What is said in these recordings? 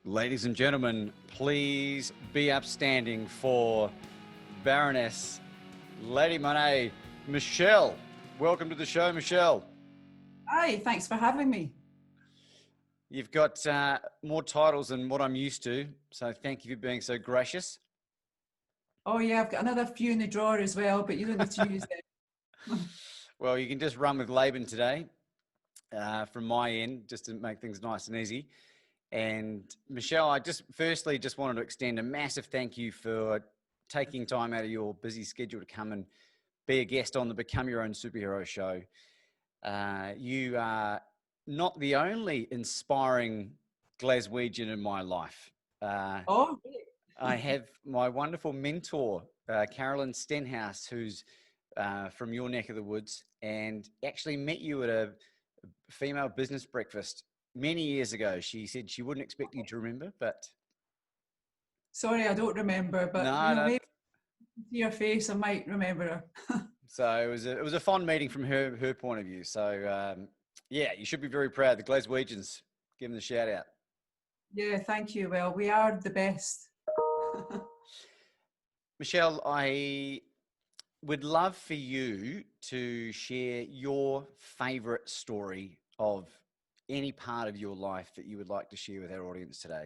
Ladies and gentlemen, please be upstanding for Baroness Lady Mone, Michelle. Welcome to the show, Michelle. Hi, thanks for having me. You've got more titles than what I'm used to, so thank you for being so gracious. Oh yeah, I've got another few in the drawer as well, but you don't need to use them. Well, you can just run with Laban today from my end, just to make things nice and easy. And Michelle, I firstly wanted to extend a massive thank you for taking time out of your busy schedule to come and be a guest on the Become Your Own Superhero show. You are not the only inspiring Glaswegian in my life. Oh, really? I have my wonderful mentor, Carolyn Stenhouse, who's from your neck of the woods, and actually met you at a female business breakfast many years ago. She said she wouldn't expect you to remember, but Sorry, I don't remember, but no. maybe see your face, I might remember her. So it was a fond meeting from her point of view. So yeah, you should be very proud. The Glaswegians, give them the shout out. Yeah, thank you. Well, we are the best. Michelle, I would love for you to share your favorite story of any part of your life that you would like to share with our audience today.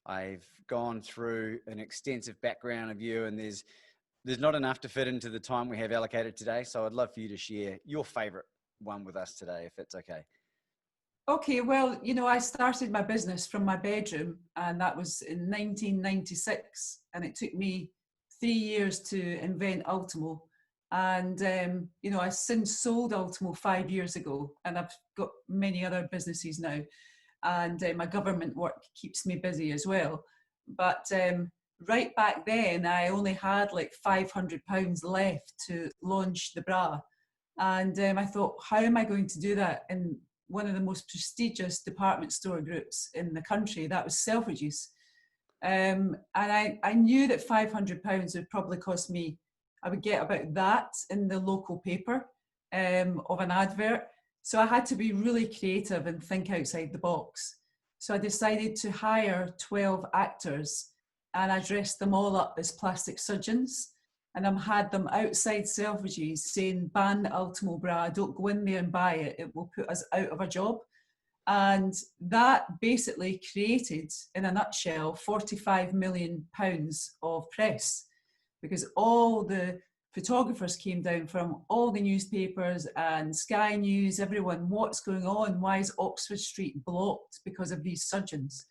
I've gone through an extensive background of you, and there's not enough to fit into the time we have allocated today. So I'd love for you to share your favorite one with us today, if it's okay. Okay, well, I started my business from my bedroom, and that was in 1996, and it took me 3 years to invent Ultimo. And, I since sold Ultimo 5 years ago, and I've got many other businesses now. And my government work keeps me busy as well. But right back then, I only had like £500 left to launch the bra. And I thought, how am I going to do that in one of the most prestigious department store groups in the country? That was Selfridges. And I knew that £500 would probably cost me, I would get about that in the local paper of an advert. So I had to be really creative and think outside the box. So I decided to hire 12 actors, and I dressed them all up as plastic surgeons. And I had them outside Selfridges saying, ban the Ultimo bra, don't go in there and buy it, it will put us out of a job. And that basically created, in a nutshell, £45 million of press, because all the photographers came down from all the newspapers and Sky News, everyone, what's going on? Why is Oxford Street blocked because of these surgeons?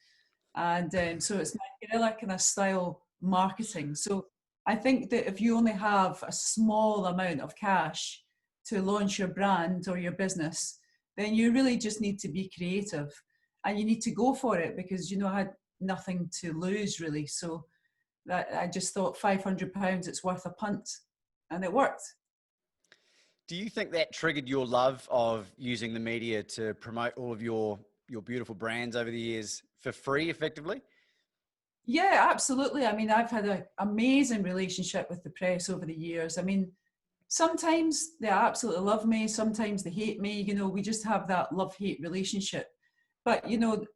And so it's my guerrilla kind of style marketing. So I think that if you only have a small amount of cash to launch your brand or your business, then you really just need to be creative, and you need to go for it, because I had nothing to lose really. So that I just thought £500, it's worth a punt, and it worked. Do you think that triggered your love of using the media to promote all of your beautiful brands over the years for free, effectively? Yeah, absolutely. I mean, I've had an amazing relationship with the press over the years. I mean, sometimes they absolutely love me, sometimes they hate me. We just have that love-hate relationship. But,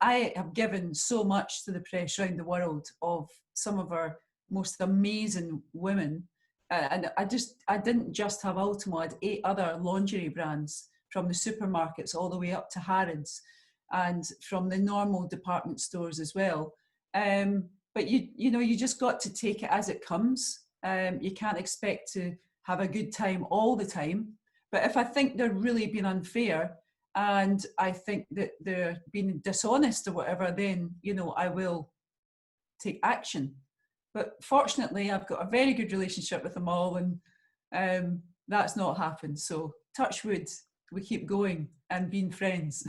I have given so much to the press around the world of some of our most amazing women. And I didn't just have Ultimo, I had 8 other lingerie brands, from the supermarkets all the way up to Harrods, and from the normal department stores as well. But you just got to take it as it comes. You can't expect to have a good time all the time. But if I think they're really being unfair, and I think that they're being dishonest or whatever, then, I will take action. But fortunately, I've got a very good relationship with them all, and that's not happened. So touch wood, we keep going and being friends.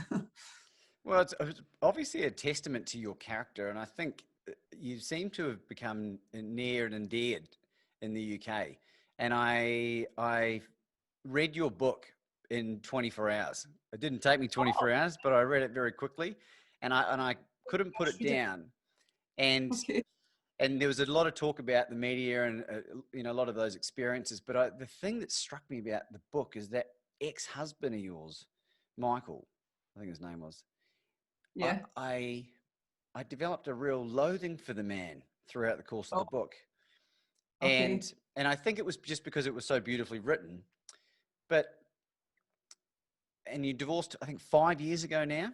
Well, it's obviously a testament to your character, and I think you seem to have become near and endeared in the UK. And I read your book in 24 hours. It didn't take me 24 hours, but I read it very quickly, and I couldn't put it down. And Okay. and there was a lot of talk about the media and a lot of those experiences. But the thing that struck me about the book is that ex-husband of yours, Michael, I think his name was. Yeah. I I developed a real loathing for the man throughout the course of the Oh, book. okay. And I think it was just because it was so beautifully written. But, and you divorced, I think 5 years ago now?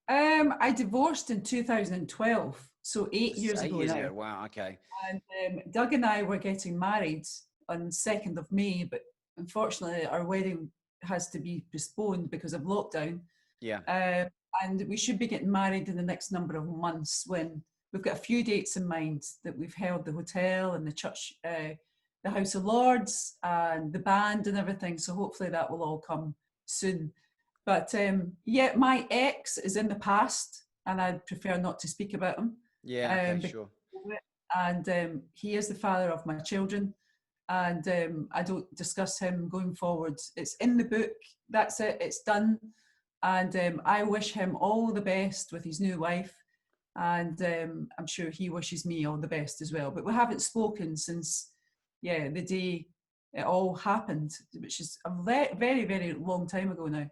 I divorced in 2012, so 8 years 8 ago years now. ago. Wow. Okay. And Doug and I were getting married on 2nd of May, but unfortunately our wedding has to be postponed because of lockdown. Yeah. Uh, and we should be getting married in the next number of months, when we've got a few dates in mind that we've held the hotel and the church, the House of Lords and the band and everything. So hopefully that will all come soon. But yeah, my ex is in the past and I'd prefer not to speak about him. Yeah. Okay. Because Sure. and he is the father of my children, and I don't discuss him going forward. It's in the book. That's it. It's done. And I wish him all the best with his new wife, and I'm sure he wishes me all the best as well. But we haven't spoken since, yeah, the day it all happened, which is a very, very long time ago now.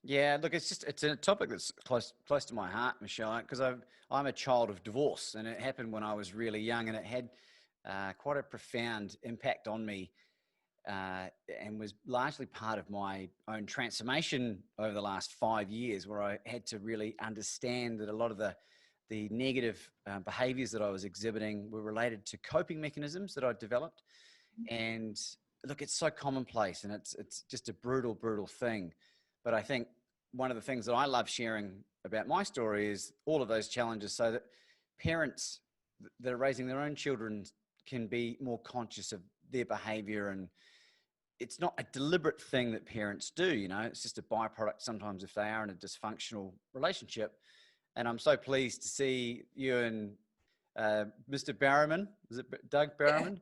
Yeah, look, it's a topic that's close to my heart, Michelle, because I'm a child of divorce, and it happened when I was really young, and it had quite a profound impact on me, and was largely part of my own transformation over the last 5 years, where I had to really understand that a lot of the negative behaviors that I was exhibiting were related to coping mechanisms that I'd developed. And look, it's so commonplace, and it's just a brutal thing. But I think one of the things that I love sharing about my story is all of those challenges, so that parents that are raising their own children can be more conscious of their behavior. And it's not a deliberate thing that parents do, you know, it's just a byproduct sometimes if they are in a dysfunctional relationship. And I'm so pleased to see you and Mr. Barrowman, is it Doug Barrowman?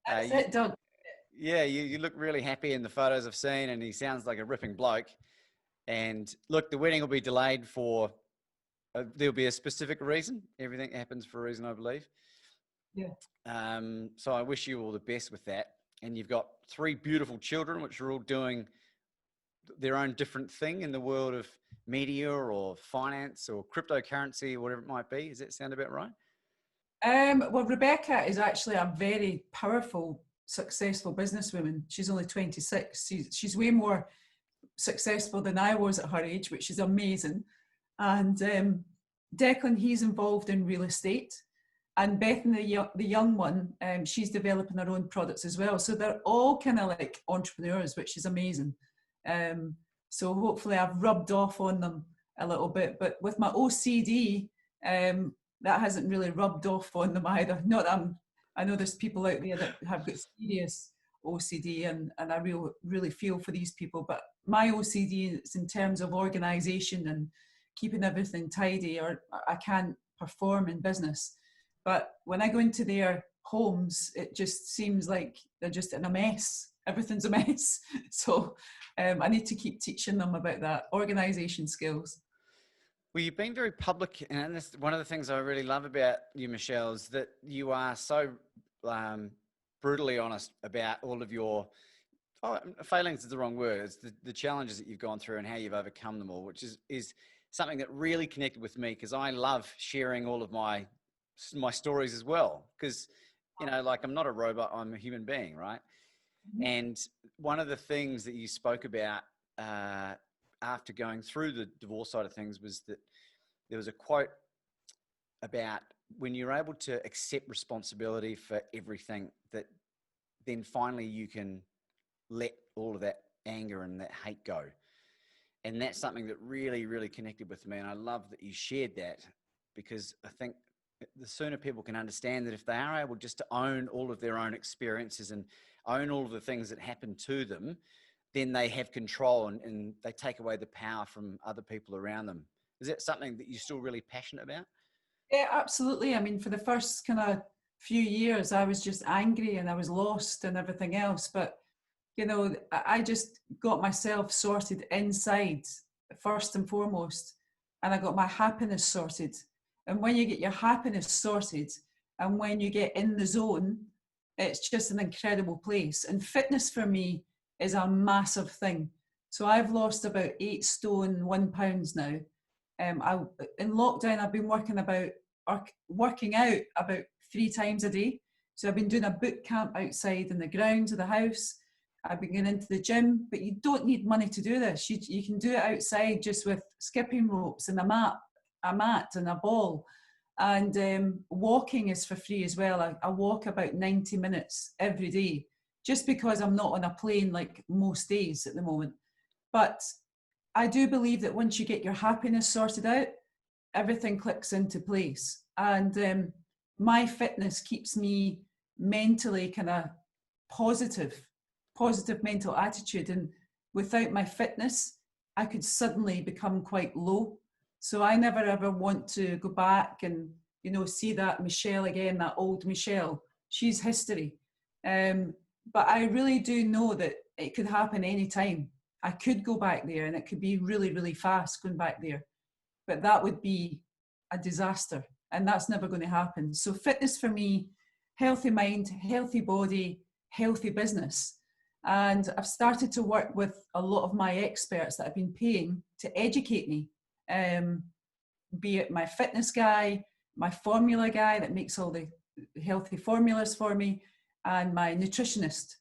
That's it, Doug. Yeah, you look really happy in the photos I've seen, and he sounds like a ripping bloke. And look, the wedding will be delayed for, there'll be a specific reason. Everything happens for a reason, I believe. Yeah. So I wish you all the best with that. And you've got 3 beautiful children, which are all doing their own different thing in the world of media or finance or cryptocurrency or whatever it might be. Does that sound about right? Well, Rebecca is actually a very powerful, successful businesswoman. She's only 26. She's way more successful than I was at her age, which is amazing. And Declan, he's involved in real estate. And Bethany, the young one, she's developing her own products as well. So they're all kind of like entrepreneurs, which is amazing. So hopefully I've rubbed off on them a little bit. But with my OCD, that hasn't really rubbed off on them either. Not that I know there's people out there that have got serious OCD, and I really feel for these people. But my OCD is in terms of organisation and keeping everything tidy, or I can't perform in business. But when I go into their homes, it just seems like they're just in a mess. Everything's a mess. So I need to keep teaching them about that, organisation skills. Well, you've been very public, and this, one of the things I really love about you, Michelle, is that you are so brutally honest about all of your failings is the wrong word. It's the challenges that you've gone through and how you've overcome them all, which is something that really connected with me, because I love sharing all of my stories as well. Because, you know, like, I'm not a robot, I'm a human being, right? Mm-hmm. And one of the things that you spoke about after going through the divorce side of things was that there was a quote about when you're able to accept responsibility for everything, that then finally you can let all of that anger and that hate go. And that's something that really, really connected with me. And I love that you shared that, because I think the sooner people can understand that if they are able just to own all of their own experiences and own all of the things that happen to them, then they have control, and they take away the power from other people around them. Is that something that you're still really passionate about? Yeah, absolutely. I mean, for the first kind of few years, I was just angry and I was lost and everything else. But, you know, I just got myself sorted inside first and foremost, and I got my happiness sorted. And when you get your happiness sorted and when you get in the zone, it's just an incredible place. And fitness for me is a massive thing. So I've lost about 8 stone, 1 pound now. In lockdown, I've been working out about 3 times a day. So I've been doing a boot camp outside in the grounds of the house. I've been going into the gym, but you don't need money to do this. You can do it outside just with skipping ropes and a mat and a ball. And walking is for free as well. I walk about 90 minutes every day, just because I'm not on a plane like most days at the moment. But I do believe that once you get your happiness sorted out, everything clicks into place. And my fitness keeps me mentally kind of positive mental attitude. And without my fitness, I could suddenly become quite low. So I never ever want to go back and, see that Michelle again, that old Michelle. She's history. But I really do know that it could happen anytime. I could go back there and it could be really, really fast going back there. But that would be a disaster, and that's never going to happen. So fitness for me, healthy mind, healthy body, healthy business. And I've started to work with a lot of my experts that I've been paying to educate me, be it my fitness guy, my formula guy that makes all the healthy formulas for me, and my nutritionist.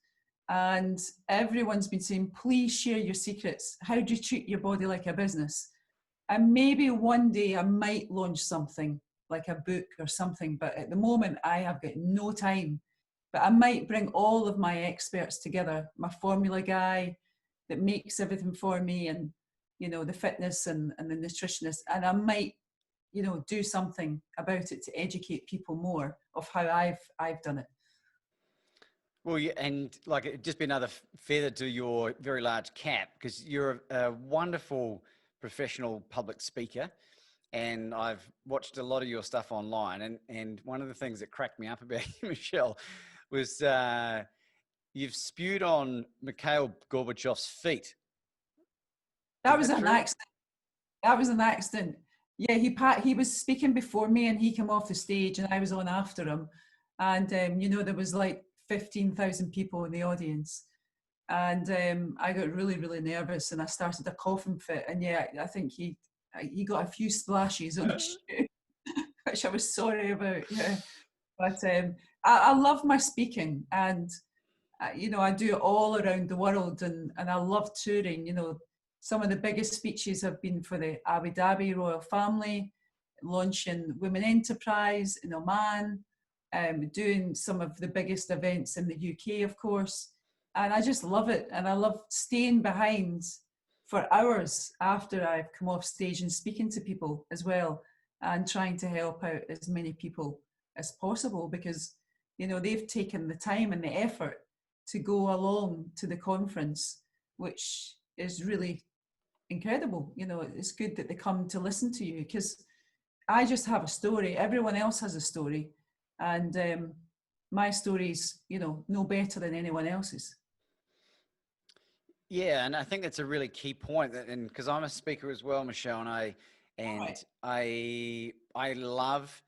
And everyone's been saying, please share your secrets. How do you treat your body like a business? And maybe one day I might launch something like a book or something, but at the moment I have got no time. But I might bring all of my experts together, my formula guy that makes everything for me, and the fitness and the nutritionist, and I might do something about it to educate people more of how I've done it. Well, yeah, and like it'd just be another feather to your very large cap, because you're a wonderful professional public speaker, and I've watched a lot of your stuff online, and one of the things that cracked me up about you, Michelle, was you've spewed on Mikhail Gorbachev's feet. That was an accident. That was an accident. Yeah, he was speaking before me, and he came off the stage, and I was on after him, and there was like 15,000 people in the audience, and I got really, really nervous, and I started a coughing fit, and yeah, I think he got a few splashes on his shoe, which I was sorry about. Yeah, but I love my speaking, and I do it all around the world, and I love touring. Some of the biggest speeches have been for the Abu Dhabi royal family, launching Women Enterprise in Oman, doing some of the biggest events in the UK, of course. And I just love it. And I love staying behind for hours after I've come off stage and speaking to people as well, and trying to help out as many people as possible, because, they've taken the time and the effort to go along to the conference, which is really incredible. It's good that they come to listen to you, because I just have a story. Everyone else has a story. And my story's, no better than anyone else's. Yeah, and I think that's a really key point. And because I'm a speaker as well, Michelle, and I love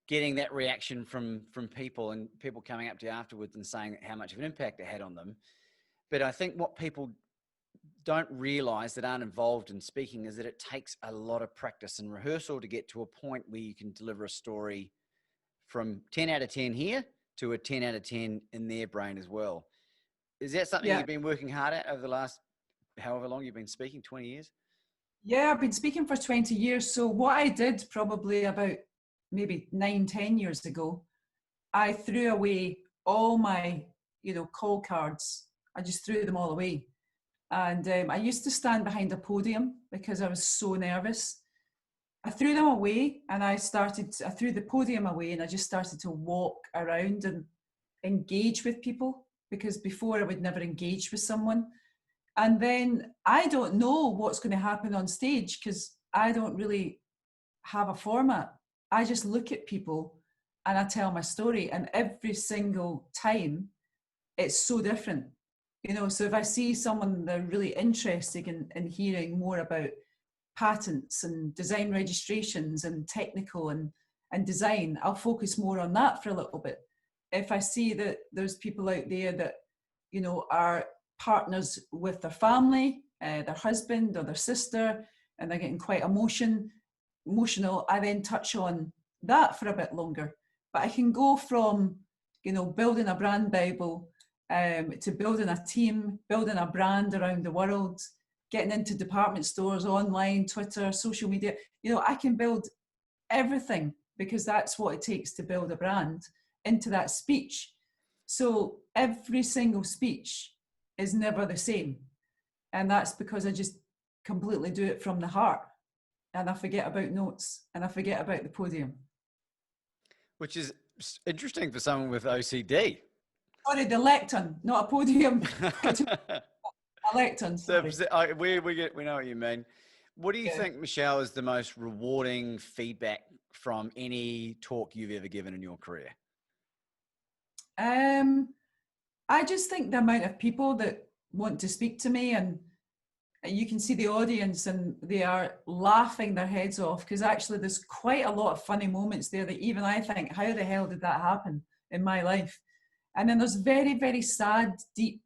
getting that reaction from people, and people coming up to you afterwards and saying how much of an impact it had on them. But I think what people don't realize, that aren't involved in speaking, is that it takes a lot of practice and rehearsal to get to a point where you can deliver a story from 10 out of 10 here to a 10 out of 10 in their brain as well. Is that something you've been working hard at over the last, however long you've been speaking, 20 years? Yeah, I've been speaking for 20 years. So what I did probably about maybe 9-10 years ago, I threw away all my, call cards. I just threw them all away. And I used to stand behind a podium because I was so nervous. I threw them away, and I threw the podium away, and I just started to walk around and engage with people, because before I would never engage with someone. And then I don't know what's going to happen on stage, because I don't really have a format. I just look at people and I tell my story, and every single time it's so different. So if I see someone they're really interested in hearing more about patents and design registrations and technical and design, I'll focus more on that for a little bit. If I see that there's people out there that, are partners with their family, their husband or their sister, and they're getting quite emotional, I then touch on that for a bit longer. But I can go from, you know, building a brand Bible to building a team, building a brand around the world, getting into department stores, online, Twitter, social media. You know, I can build everything because that's what it takes to build a brand into that speech. So every single speech is never the same. And that's because I just completely do it from the heart. And I forget about notes and I forget about the podium. Which is interesting for someone with OCD. Sorry, the lectern, not a podium. A lectern, sorry. So we know what you mean. What do you think, Michelle, is the most rewarding feedback from any talk you've ever given in your career? I just think the amount of people that want to speak to me, and you can see the audience and they are laughing their heads off, because actually there's quite a lot of funny moments there that even I think, how the hell did that happen in my life? And then there's very, very sad, deep,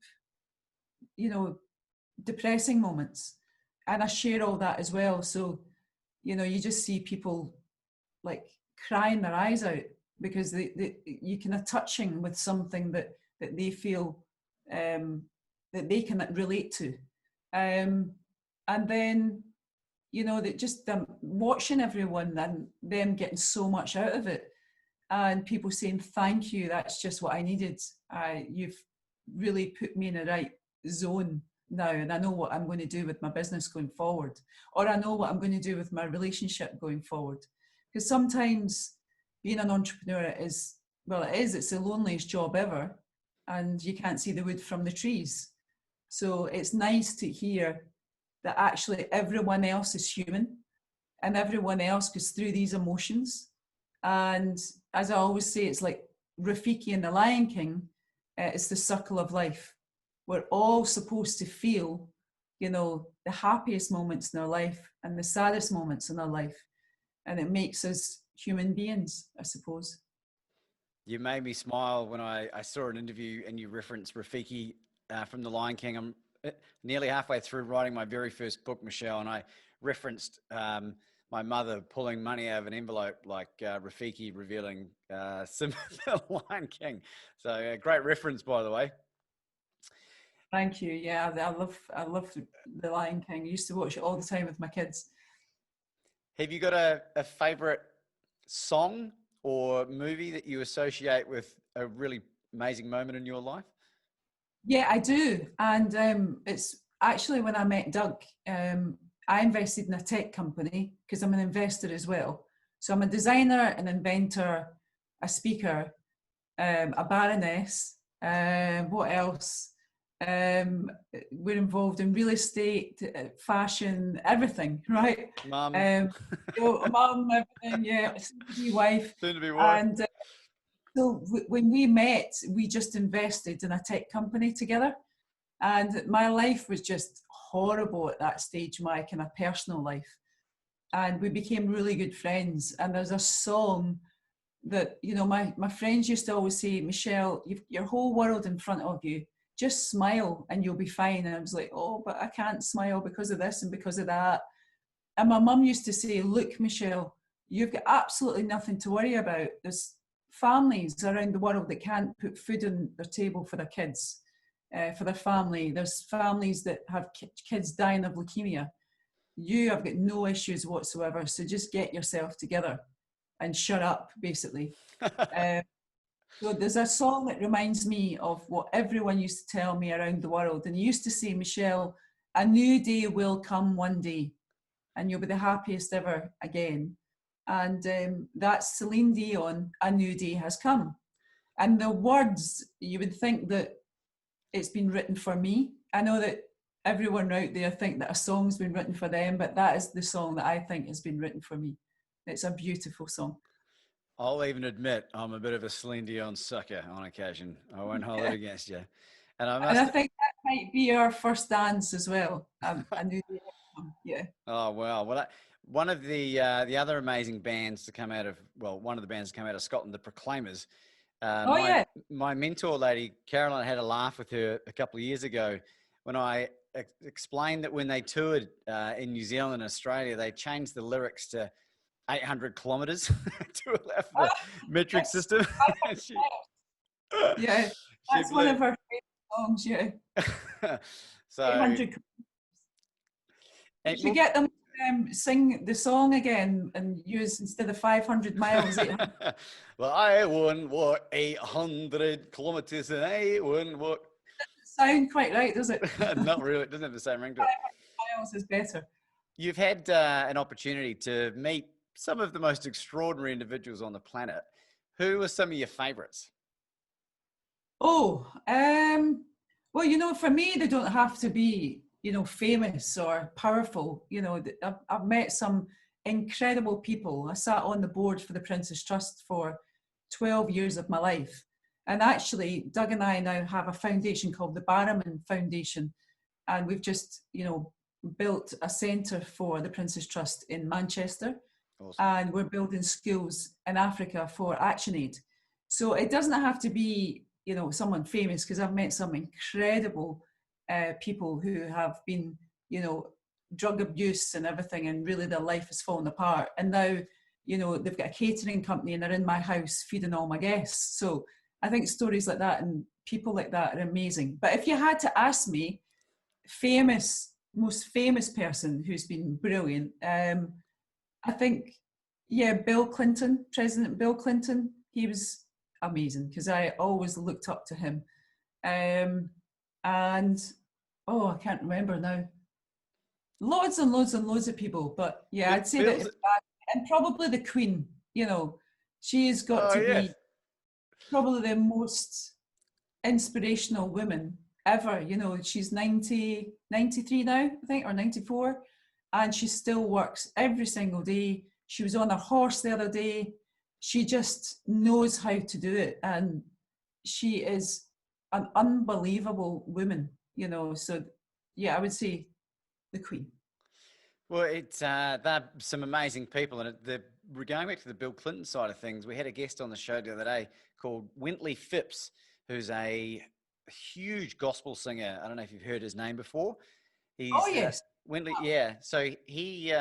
you know, depressing moments. And I share all that as well. So, you know, you just see people like crying their eyes out because you kind of touching with something that they feel that they can relate to. And then, you know, that just watching everyone and them getting so much out of it, and people saying, thank you, that's just what I needed. You've really put me in the right zone now, and I know what I'm going to do with my business going forward, or I know what I'm going to do with my relationship going forward. Because sometimes being an entrepreneur is, well, it's the loneliest job ever, and you can't see the wood from the trees. So it's nice to hear that actually everyone else is human and everyone else goes through these emotions. And as I always say, it's like Rafiki and the Lion King, it's the circle of life. We're all supposed to feel, you know, the happiest moments in our life and the saddest moments in our life. And it makes us human beings, I suppose. You made me smile when I saw an interview and you referenced Rafiki from The Lion King. I'm nearly halfway through writing my very first book, Michelle, and I referenced my mother pulling money out of an envelope like Rafiki revealing Simba the Lion King. So great reference, by the way. Thank you. Yeah, I love The Lion King. I used to watch it all the time with my kids. Have you got a favorite song or movie that you associate with a really amazing moment in your life? Yeah, I do. And it's actually when I met Doug, I invested in a tech company because I'm an investor as well. So I'm a designer, an inventor, a speaker, a baroness. What else? We're involved in real estate, fashion, everything, right? Mum. Mum, everything, yeah, soon to be wife. Soon to be wife. And so when we met, we just invested in a tech company together. And my life was just horrible at that stage, my kind of personal life. And we became really good friends. And there's a song that, you know, my friends used to always say, Michelle, you've your whole world in front of you. Just smile and you'll be fine. And I was like, oh, but I can't smile because of this and because of that. And my mum used to say, look, Michelle, you've got absolutely nothing to worry about. There's families around the world that can't put food on their table for their kids, for their family. There's families that have kids dying of leukemia. You have got no issues whatsoever. So just get yourself together and shut up, basically. So there's a song that reminds me of what everyone used to tell me around the world. And he used to say, Michelle, a new day will come one day and you'll be the happiest ever again. And that's Celine Dion, A New Day Has Come. And the words, you would think that it's been written for me. I know that everyone out there think that a song's been written for them, but that is the song that I think has been written for me. It's a beautiful song. I'll even admit I'm a bit of a Celine Dion sucker on occasion. I won't hold it against you. And I think that might be our first dance as well. A New Day Has Come. Yeah. Oh, wow. Well, one of the other amazing bands to come out of, well, one of the bands to come out of Scotland, the Proclaimers. My mentor, Lady Caroline, had a laugh with her a couple of years ago when I explained that when they toured in New Zealand and Australia, they changed the lyrics to 800 kilometers to allow for the metric system. Yeah, she that's one blew. of our favorite songs. Yeah, So, 800. You should get them to sing the song again and use, instead of 500 miles, 800. well, I wouldn't walk 800 kilometers and I wouldn't walk. Sound quite right, does it? Not really. It doesn't have the same ring to it. 500 miles is better. You've had an opportunity to meet some of the most extraordinary individuals on the planet. Who are some of your favorites? Oh, well, you know, for me, they don't have to be, you know, famous or powerful. You know, I've met some incredible people. I sat on the board for the Prince's Trust for 12 years of my life. And actually, Doug and I now have a foundation called the Barrowman Foundation. And we've just, you know, built a centre for the Prince's Trust in Manchester. Awesome. And we're building schools in Africa for ActionAid. So it doesn't have to be, you know, someone famous, because I've met some incredible people who have been, you know, drug abuse and everything, and really their life has fallen apart. And now, you know, they've got a catering company and they're in my house feeding all my guests. So I think stories like that and people like that are amazing. But if you had to ask me, most famous person who's been brilliant, I think, yeah, Bill Clinton, President Bill Clinton. He was amazing because I always looked up to him. And, oh, I can't remember now. Loads and loads and loads of people. But yeah, I'd say that, and probably the Queen, you know, she's got to be probably the most inspirational woman ever. You know, she's 93 now, I think, or 94. And she still works every single day. She was on her horse the other day. She just knows how to do it. And she is an unbelievable woman, you know. So, yeah, I would say the Queen. Well, they're some amazing people. And we're going back to the Bill Clinton side of things. We had a guest on the show the other day called Wintley Phipps, who's a huge gospel singer. I don't know if you've heard his name before. Oh, yes. Wintley, yeah. So he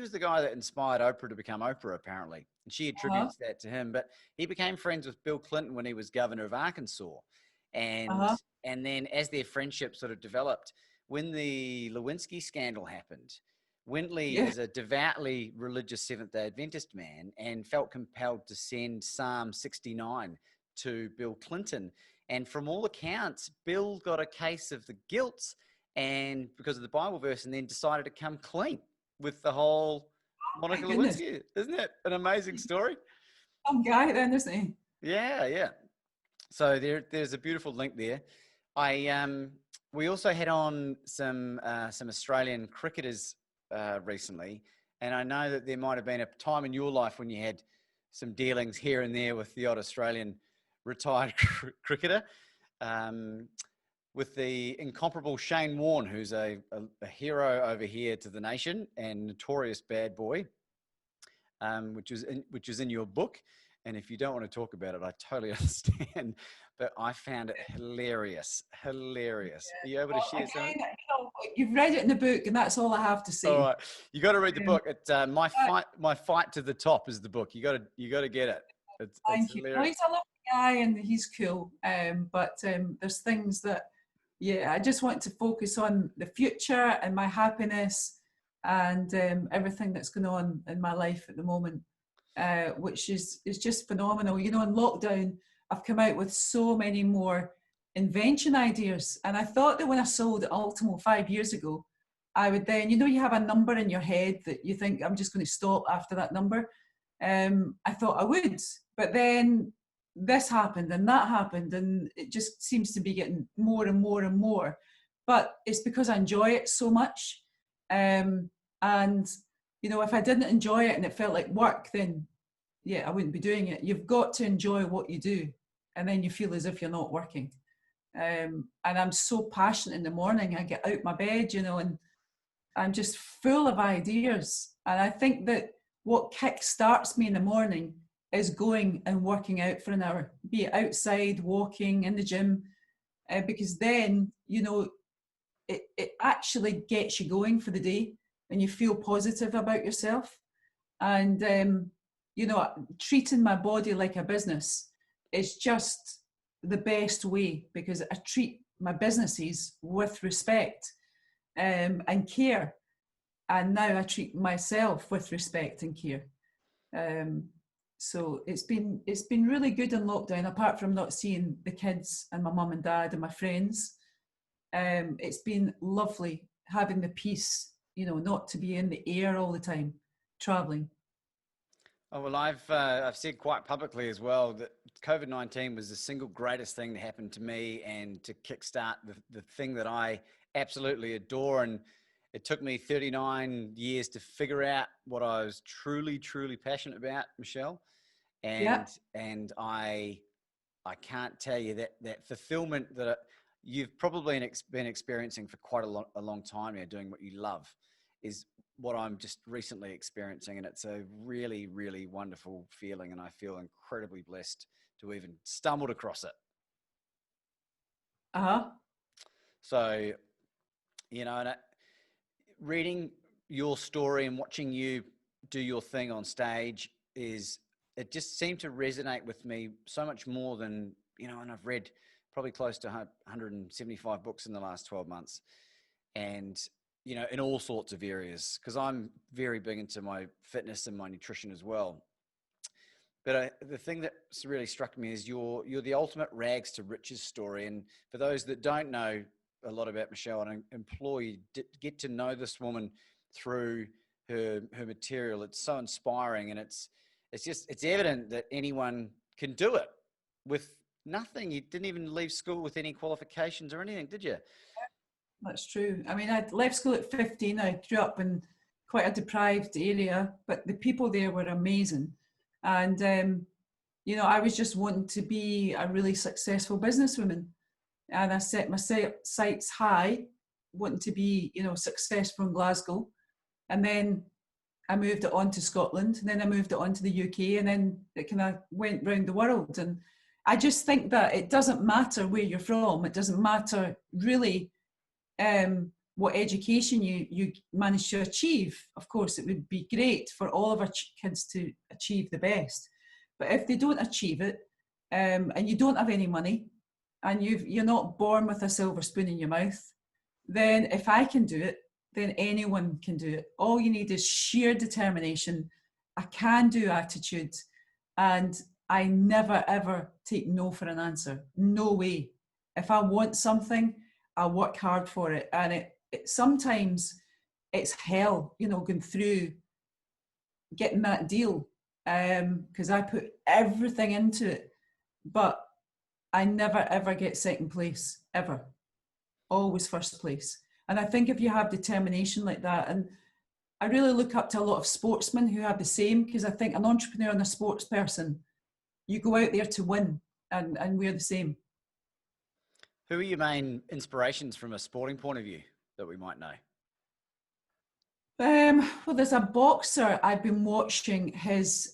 was the guy that inspired Oprah to become Oprah, apparently, and she attributes that to him. But he became friends with Bill Clinton when he was governor of Arkansas, and then as their friendship sort of developed, when the Lewinsky scandal happened, Wintley is a devoutly religious Seventh-day Adventist man and felt compelled to send Psalm 69 to Bill Clinton, and from all accounts, Bill got a case of the guilt. And because of the Bible verse, and then decided to come clean with the whole Monica Lewinsky. Isn't it an amazing story? Some guy then, isn't he? Yeah, yeah. So there's a beautiful link there. We also had on some Australian cricketers recently, and I know that there might have been a time in your life when you had some dealings here and there with the odd Australian retired cricketer. With the incomparable Shane Warne, who's a hero over here to the nation and notorious bad boy, which is in your book. And if you don't want to talk about it, I totally understand. But I found it hilarious. Hilarious. Are you able to share something? You've read it in the book, and that's all I have to say. All right, you got to read the book. My fight to the top is the book. You got to get it. Thank you. Well, he's a lovely guy and he's cool. But there's things that. Yeah, I just want to focus on the future and my happiness and everything that's going on in my life at the moment, which is just phenomenal. You know, in lockdown, I've come out with so many more invention ideas. And I thought that when I sold Ultimo 5 years ago, I would then, you know, you have a number in your head that you think, I'm just going to stop after that number. I thought I would, but then this happened and that happened, and it just seems to be getting more and more and more. But it's because I enjoy it so much. And, you know, if I didn't enjoy it and it felt like work, then yeah, I wouldn't be doing it. You've got to enjoy what you do, and then you feel as if you're not working. And I'm so passionate in the morning. I get out my bed, you know, and I'm just full of ideas. And I think that what kick-starts me in the morning is going and working out for an hour, be it outside, walking, in the gym, because then, you know, it actually gets you going for the day, and you feel positive about yourself. And you know, treating my body like a business is just the best way, because I treat my businesses with respect and care. And now I treat myself with respect and care. So it's been really good in lockdown, apart from not seeing the kids and my mum and dad and my friends. It's been lovely having the peace, you know, not to be in the air all the time, traveling. Oh, well, I've said quite publicly as well that COVID-19 was the single greatest thing to happen to me and to kickstart the thing that I absolutely adore. And it took me 39 years to figure out what I was truly, truly passionate about, Michelle. Yeah. And I can't tell you that fulfillment that you've probably been experiencing for quite a long time now, doing what you love, is what I'm just recently experiencing. And it's a really, really wonderful feeling. And I feel incredibly blessed to even stumbled across it. Uh-huh. So, you know, and reading your story and watching you do your thing on stage it just seemed to resonate with me so much more than, you know, and I've read probably close to 175 books in the last 12 months. And, you know, in all sorts of areas, because I'm very big into my fitness and my nutrition as well. But the thing that really struck me is you're the ultimate rags to riches story. And for those that don't know a lot about Michelle, I implore you to get to know this woman through her material. It's so inspiring, and it's evident that anyone can do it with nothing. You didn't even leave school with any qualifications or anything, did you? That's true. I mean, I left school at 15. I grew up in quite a deprived area, but the people there were amazing. And, you know, I was just wanting to be a really successful businesswoman. And I set my sights high, wanting to be, you know, successful in Glasgow. And then I moved it on to Scotland, and then I moved it on to the UK, and then it kind of went round the world. And I just think that it doesn't matter where you're from. It doesn't matter really what education you manage to achieve. Of course, it would be great for all of our kids to achieve the best. But if they don't achieve it, and you don't have any money, and you're not born with a silver spoon in your mouth, then if I can do it, then anyone can do it. All you need is sheer determination, a can-do attitude, and I never, ever take no for an answer. No way. If I want something, I work hard for it. And it sometimes it's hell, you know, going through getting that deal, because I put everything into it. But I never, ever get second place, ever. Always first place. And I think if you have determination like that, and I really look up to a lot of sportsmen who have the same, because I think an entrepreneur and a sports person, you go out there to win, and we're the same. Who are your main inspirations from a sporting point of view that we might know? Well, there's a boxer I've been watching his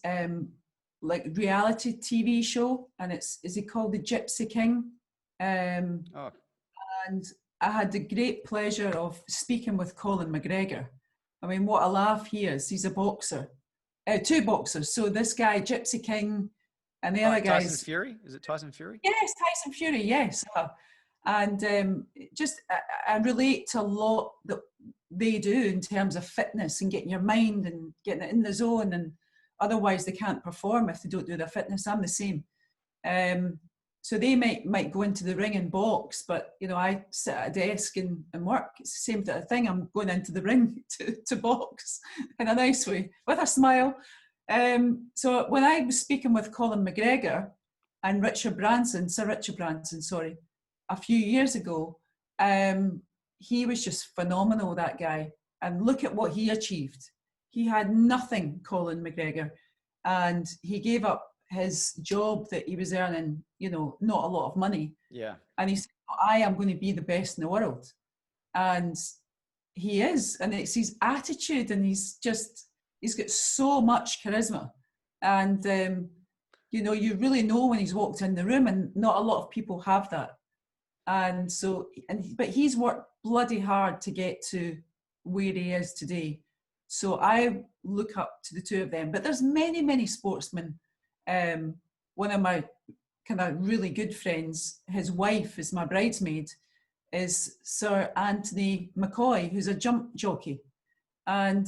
like reality TV show, and is he called the Gypsy King? And I had the great pleasure of speaking with Colin McGregor. I mean, what a laugh he is. He's a boxer. Two boxers. So this guy, Gypsy King, and the other guy. Tyson Fury? Is it Tyson Fury? Yes, Tyson Fury, yes. And just I relate to a lot that they do in terms of fitness and getting your mind and getting it in the zone, and otherwise they can't perform if they don't do their fitness. I'm the same. So they might go into the ring and box, but you know, I sit at a desk and work. It's the same sort of thing. I'm going into the ring to box in a nice way with a smile. So when I was speaking with Colin McGregor and Sir Richard Branson, sorry, a few years ago, he was just phenomenal, that guy. And look at what he achieved. He had nothing, Colin McGregor, and he gave up his job that he was earning, you know, not a lot of money. Yeah. And he said, I am going to be the best in the world. And he is. And it's his attitude, and he's got so much charisma. And, you know, you really know when he's walked in the room, and not a lot of people have that. And so, but he's worked bloody hard to get to where he is today. So I look up to the two of them. But there's many, many sportsmen. One of my kind of really good friends, his wife is my bridesmaid, is Sir Anthony McCoy, who's a jump jockey. And,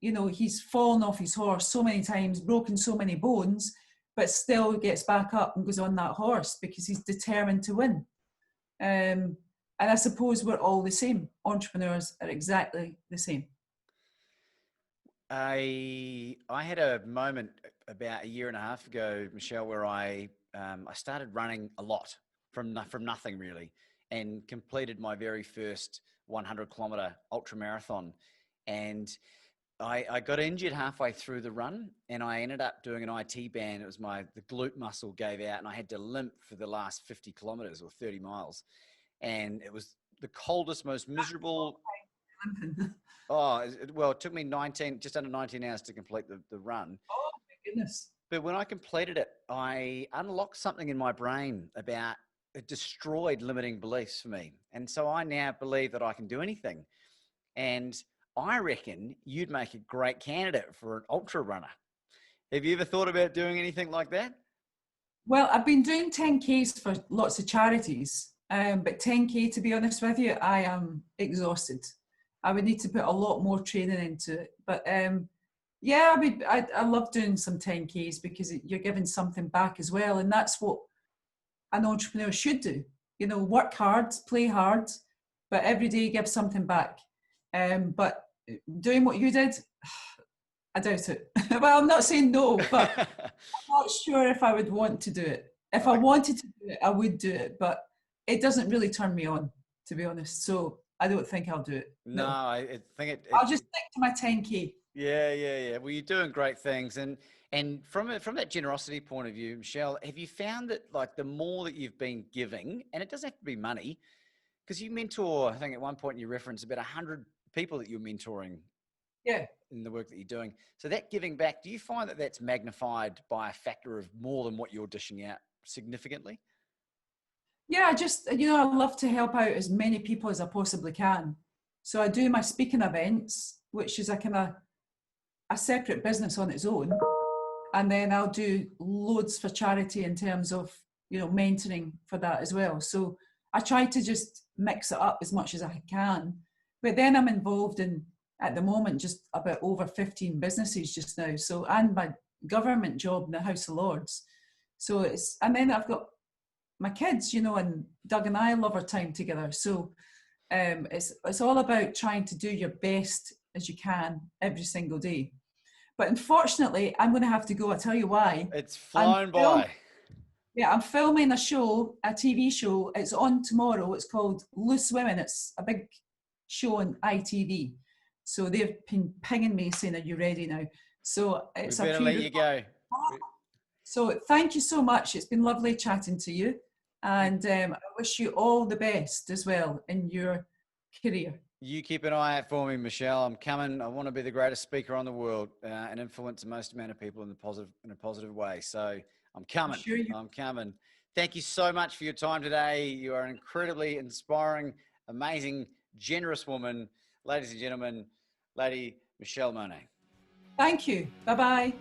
you know, he's fallen off his horse so many times, broken so many bones, but still gets back up and goes on that horse because he's determined to win. And I suppose we're all the same. Entrepreneurs are exactly the same. I had a moment about a year and a half ago, Michelle, where I started running a lot from nothing really, and completed my very first 100-kilometer ultra marathon. And I got injured halfway through the run, and I ended up doing an IT band. It was the glute muscle gave out, and I had to limp for the last 50 kilometers or 30 miles. And it was the coldest, most miserable. Well, it took me just under 19 hours to complete the run. Oh my goodness. But when I completed it, I unlocked something in my brain about it destroyed limiting beliefs for me. And so I now believe that I can do anything. And I reckon you'd make a great candidate for an ultra runner. Have you ever thought about doing anything like that? Well, I've been doing 10Ks for lots of charities, but 10K, to be honest with you, I am exhausted. I would need to put a lot more training into it. But yeah, I love doing some 10Ks because you're giving something back as well. And that's what an entrepreneur should do. You know, work hard, play hard, but every day give something back. But doing what you did, I doubt it. Well, I'm not saying no, but I'm not sure if I would want to do it. If I wanted to do it, I would do it, but it doesn't really turn me on, to be honest. So I don't think I'll do it. No, I think I'll just stick to my 10K. Yeah. Well, you're doing great things, and from that generosity point of view, Michelle, have you found that like the more that you've been giving, and it doesn't have to be money, because you mentor, I think at one point you referenced about 100 people that you're mentoring. Yeah. In the work that you're doing. So that giving back, do you find that that's magnified by a factor of more than what you're dishing out significantly? Yeah, I love to help out as many people as I possibly can. So I do my speaking events, which is a separate business on its own. And then I'll do loads for charity in terms of, mentoring for that as well. So I try to just mix it up as much as I can. But then I'm involved in, at the moment, just about over 15 businesses just now. So, and my government job in the House of Lords. So and then I've got my kids, and Doug and I love our time together. So it's all about trying to do your best as you can every single day. But unfortunately, I'm going to have to go. I'll tell you why. It's flown by. Yeah, I'm filming a TV show. It's on tomorrow. It's called Loose Women. It's a big show on ITV. So they've been pinging me saying, "Are you ready now?" So it's we better let you go. So thank you so much. It's been lovely chatting to you. And I wish you all the best as well in your career. You keep an eye out for me, Michelle. I'm coming. I want to be the greatest speaker on the world and influence the most amount of people in a positive way. So I'm coming. I'm coming. Thank you so much for your time today. You are an incredibly inspiring, amazing, generous woman. Ladies and gentlemen, Lady Michelle Mone. Thank you. Bye-bye.